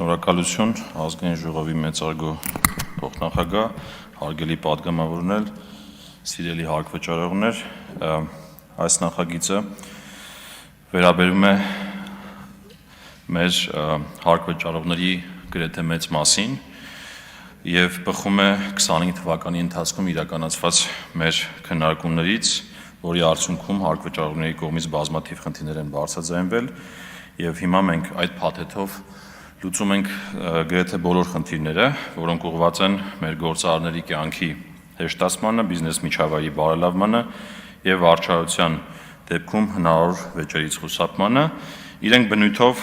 Շնորհակալություն ազգային ժողովի մեծարգո փոխնախագահ, հարգելի պատգամավորներ, սիրելի հարկվճարողներ, այս նախագիծը վերաբերում է մեր հարկվճարողների գրեթե մեծ մասին եւ բխում է 25 թվականի ընթացքում իրականացված մեր քննարկումներից, որի արդյունքում հարկվճարողների կողմից բազմաթիվ խնդիրներ են բարձրաձայնվել եւ հիմա մենք այդ փաթեթով լուծում ենք գրեթե բոլոր խնդիրները, որոնք ուղղված են մեր գործարարների կյանքի հեշտացմանը, բիզնես միջավայրի բարելավմանը եւ վարչարության դեպքում հնարավոր վեճերից խուսափմանը, իրենք բնույթով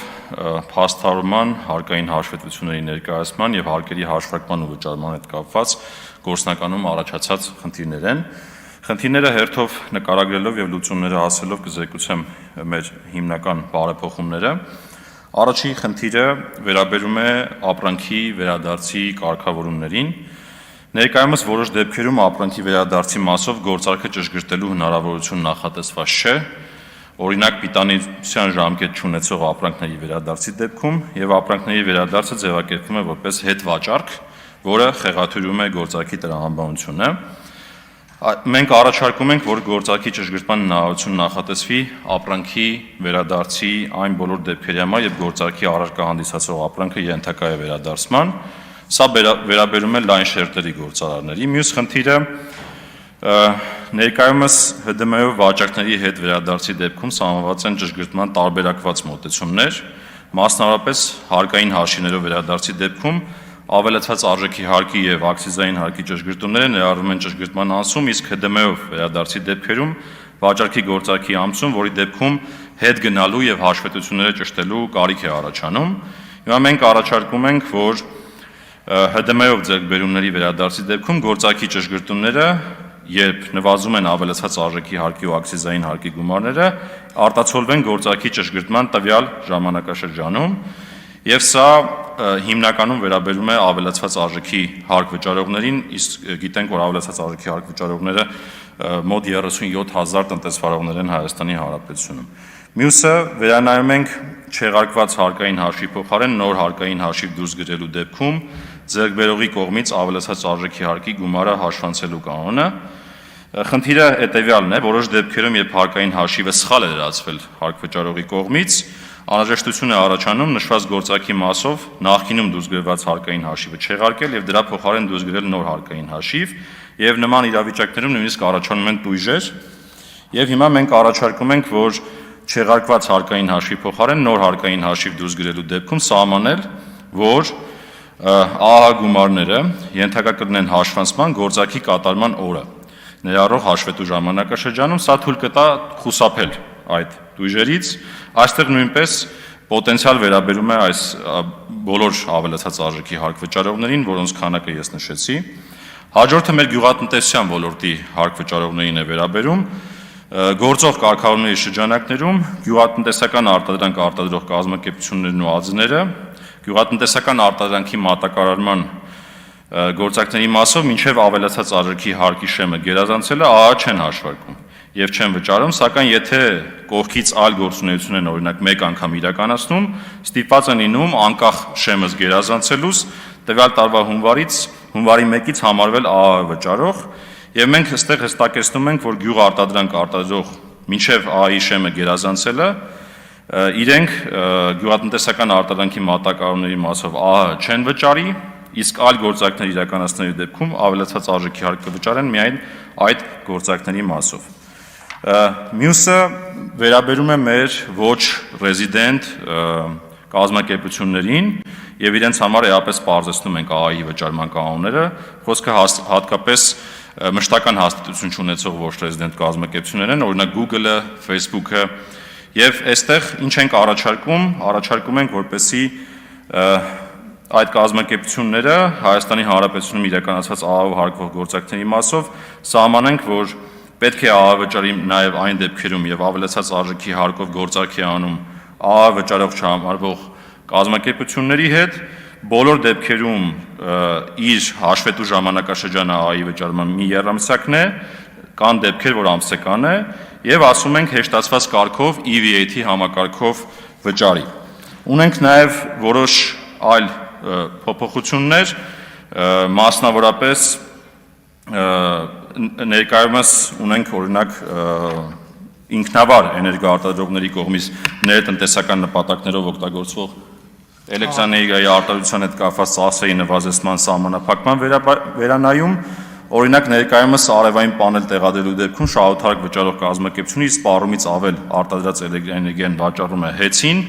փաստարման, հարկային հաշվետվությունների ներկայացման եւ հարկերի հաշվարկման ու վճարման հետ կապված գործնականում առաջացած խնդիրներ են։ Խնդիրները հերթով նկարագրելով եւ լուծումները հասելով կզեկուցեմ մեր հիմնական բարեփոխումները։ Առաջին խնդիրը վերաբերում է ապրանքի վերադարձի կարգավորումներին։ Ներկայումս որոշ դեպքերում ապրանքի վերադարձի մասով գործարքը ճշգրտելու հնարավորություն նախատեսված չէ, օրինակ պիտանության ժամկետ չունեցող ապրանքների վերադարձի դեպքում եւ ապրանքների վերադարձը ձևակերպվում է որպես հետվաճառք, որը խեղաթյուրում է գործարքի տրամաբանությունը։ Մենք առաջարկում ենք, որ գործարքի ճշգրտման հնարավորություն նախատեսվի ապրանքի վերադարձի այն բոլոր դեպքերի համար, երբ գործարքի առարկա հանդիսացող ապրանքը ենթակա է վերադարձման, սա վերաբերում է լայն շերտերի գործարարների։ Մյուս խնդիրը ներկայումս ՀԴՄ-ով վաճառքների հետ վերադարձի դեպքում սահմանված են ճշգրտման տարբերակված մոտեցումներ, մասնավորապես հարկային հաշիվներով վերադարձի դեպքում ավելացած արժեքի հարկի եւ ակցիզային հարկի ճշգրտումները ներառվում են ճշգրտման անցում, իսկ ՀԴՄ-ով վերադարձի դեպքերում վաճառքի գործարքի ամսում, որի դեպքում հետ գնալու եւ հաշվետվությունները ճշտելու կարիք է առաջանում։ Հիմա մենք առաջարկում ենք, որ ՀԴՄ-ով ձեռքբերումների վերադարձի դեպքում գործարքի ճշգրտումները, երբ նվազում են ավելացած արժեքի հարկի ու ակցիզային հարկի գումարները, արտացոլվեն գործարքի ճշգրտման տվյալ ժամանակաշրջանում, եւ սա հիմնականում վերաբերում է ավելացված արժեքի հարկ վճարողներին, իսկ գիտենք, որ ավելացած արժեքի հարկ վճարողները մոտ 37,000 տնտեսվարողներ են Հայաստանի Հանրապետությունում։ Մյուսը վերանայում ենք չեղարկված հարկային հաշվի փոխարեն նոր հարկային հաշիվ դուրս գրելու դեպքում ձեռքբերողի կողմից ավելացած արժեքի հարկի գումարը հաշվանցելու կանոնը։ Խնդիրը հետեւյալն է, որոշ դեպքերում, երբ հարկային հաշիվը սխալ է լրացվել հարկ վճարողի կողմից, անհրաժեշտություն է առաջանում նշված գործարքի մասով նախկինում դուրս գրված հարկային հաշիվը չեղարկել եւ դրա փոխարեն դուրս գրել նոր հարկային հաշիվ եւ նման իրավիճակներում նույնիսկ առաջանում են տույժեր եւ հիմա մենք առաջարկում ենք, որ չեղարկված հարկային հաշվի փոխարեն նոր հարկային հաշիվ դուրս գրելու դեպքում սահմանել, որ ԱՀ գումարները ենթակա կլինեն հաշվանցման գործարքի կատարման օրը ներառող հաշվետու ժամանակաշրջանում, սա թույլ կտա խուսափել այդ տույժերից։ Այստեղ նույնպես պոտենցիալ վերաբերում է այս բոլոր ավելացած արժեքի հարկ վճարողներին, որոնց քանակը ես նշեցի։ Հաջորդը մեր գյուղատնտեսության ոլորտի հարկ վճարողներին է վերաբերում։ Գործող կարգավորումների շրջանակներում գյուղատնտեսական արտադրանք արտադրող կազմակերպություններն ու ԱԶ-ները գյուղատնտեսական արտադրանքի մատակարարման գործակցների մասով մինչև ավելացած արժեքի հարկի շեմը գերազանցելը ԱՀ չեն հաշվարկում եւ չեն վճարում, սակայն եթե կողքից այլ գործունեություն են օրինակ մեկ անգամ իրականացնում, ստիպված են լինում անկախ շեմս գերազանցելուց տվյալ տարվա հունվարի 1-ից համարվել ԱՀ վճարող եւ մենք այստեղ հստակեցնում ենք, որ գյուղ արտադրանք արտադրող մինչև ԱՀ-ի շեմը գերազանցելը իրենք գյուղատնտեսական արտադրանքի մատակարարումների մասով ԱՀ չեն վճարի, իսկ այլ գործակցներ իրականացնելու դեպքում ավելացած արժեքի հարկ կվճարեն միայն այդ գործակցների մասով։ Մյուսը վերաբերում է մեր ոչ ռեզիդենտ կազմակերպություններին եւ իրենց համար էապես պարզեցնում ենք ԱՀ-ի վճարման կանոնները, խոսքը հատկապես մշտական հաստատություն չունեցող ոչ ռեզիդենտ կազմակերպություններ են, օրինակ Google-ը, Facebook-ը, եւ այստեղ ինչ ենք առաջարկում ենք, որպեսզի այդ կազմակերպությունները Հայաստանի Հանրապետությունում իրականացված ԱՀ հարկվող գործակցների մասով սահմանենք, որ պետք է ԱՀ վճարի նաև այն դեպքերում եւ ավելացած արժեքի հարկով գործարք է անում ԱՀ վճարող չհամարվող կազմակերպությունների հետ, բոլոր դեպքերում իր հաշվետու ժամանակաշրջանը ԱՀ-ի վճարման մի եռամսյակն է, կան դեպքեր, որ ամսական է, եւ ասում ենք հեշտացված կարգով EVAT համակարգով վճարի։ Ունենք նաև որոշ այլ փոփոխություններ, մասնավորապես ներկայումս ունենք օրինակ ինքնավար էներգոարտադրողների կողմից ներտնտեսական նպատակներով օգտագործվող էլեկտրաէներգիայի արտադրության հետ կապված ծախսերի նվազեցման սահմանափակման վերանայում, օրինակ ներկայումս արևային պանել տեղադրելու դեպքում շահութարկ վճարող կազմակերպությունը սպառումից ավել արտադրած էլեկտրաէներգիան վաճառում է հեծին,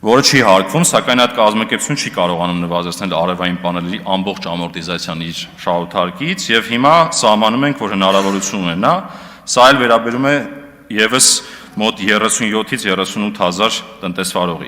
որը չի հարկվում, սակայն այդ կազմակերպությունը չի կարողանում նվազեցնել արևային պաների ամբողջ ամորտիզացիան իր շահութարկից եւ հիմա սահմանում ենք, որ հնարավորություն ունենա, սա էլ վերաբերում է եւս մոտ 37-ից 38 հազար տնտեսվարողի։